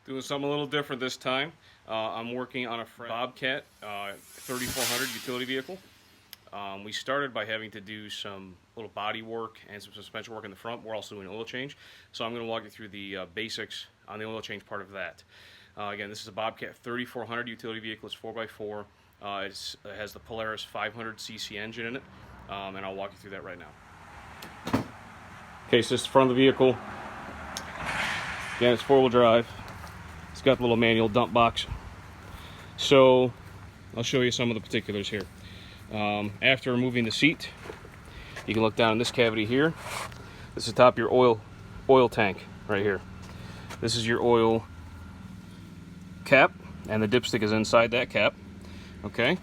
Doing something a little different this time. I'm working on a Bobcat 3400 utility vehicle. We started by having to do some little body work and some suspension work in the front. We're also doing an oil change. So I'm going to walk you through the basics on the oil change part of that. Again, this is a Bobcat 3400 utility vehicle. It's 4x4. It has the Polaris 500cc engine in it, and I'll walk you through that right now. Okay, so this is the front of the vehicle. Again, it's four-wheel drive. It's got the little manual dump box. So I'll show you some of the particulars here. After removing the seat, you can look down in this cavity here. This is the top of your oil tank right here. This is your oil cap, and the dipstick is inside that cap. Okay.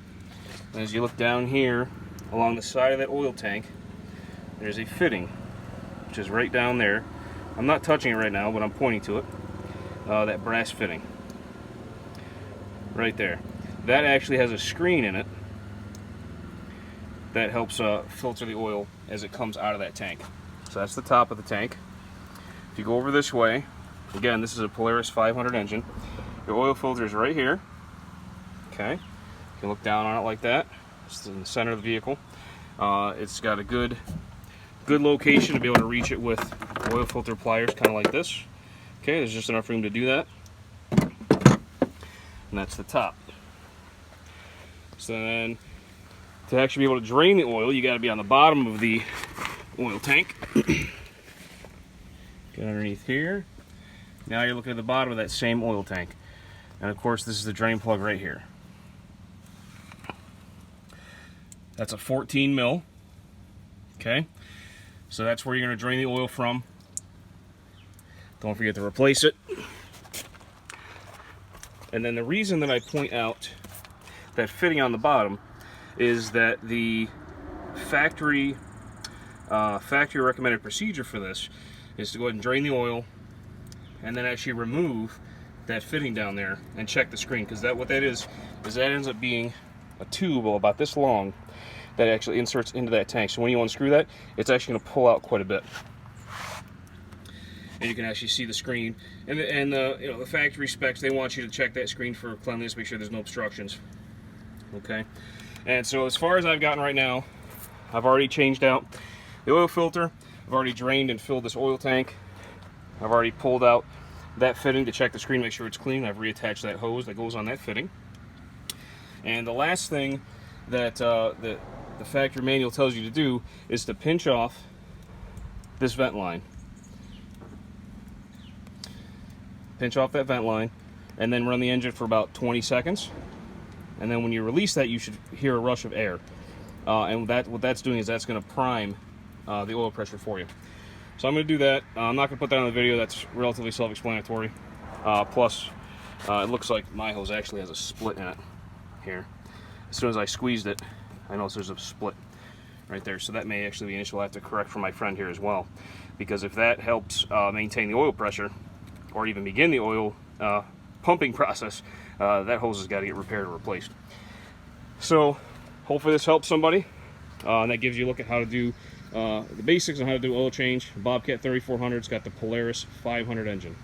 And as you look down here along the side of that oil tank, there's a fitting, which is right down there. I'm not touching it right now, but I'm pointing to it. That brass fitting right there. That actually has a screen in it that helps filter the oil as it comes out of that tank. So that's the top of the tank. If you go over this way, again, this is a Polaris 500 engine. Your oil filter is right here. Okay, you can look down on it like that. It's in the center of the vehicle. It's got a good location to be able to reach it with oil filter pliers, kind of like this. Okay, there's just enough room to do that. And that's the top. So then, to actually be able to drain the oil, you got to be on the bottom of the oil tank. Get underneath here. Now you're looking at the bottom of that same oil tank. And of course, this is the drain plug right here. That's a 14 mil. Okay, so that's where you're going to drain the oil from. Don't forget to replace it. And then the reason that I point out that fitting on the bottom is that the factory recommended procedure for this is to go ahead and drain the oil and then actually remove that fitting down there and check the screen, because what that is that ends up being a tube about this long that actually inserts into that tank. So when you unscrew that, it's actually going to pull out quite a bit. And you can actually see the screen. And the factory specs, they want you to check that screen for cleanliness, make sure there's no obstructions. Okay. And so as far as I've gotten right now, I've already changed out the oil filter. I've already drained and filled this oil tank. I've already pulled out that fitting to check the screen, make sure it's clean. I've reattached that hose that goes on that fitting. And the last thing that the factory manual tells you to do is to pinch off this vent line. Pinch off that vent line and then run the engine for about 20 seconds. And then when you release that, you should hear a rush of air. And what that's doing is that's going to prime the oil pressure for you. So I'm going to do that. I'm not going to put that on the video. That's relatively self-explanatory. Plus, it looks like my hose actually has a split in it here. As soon as I squeezed it, I noticed there's a split right there. So that may actually be an issue I'll have to correct for my friend here as well. Because if that helps maintain the oil pressure, or even begin the oil pumping process, that hose has got to get repaired or replaced. So hopefully this helps somebody, and that gives you a look at how to do the basics on how to do oil change. Bobcat 3400's got the Polaris 500 engine.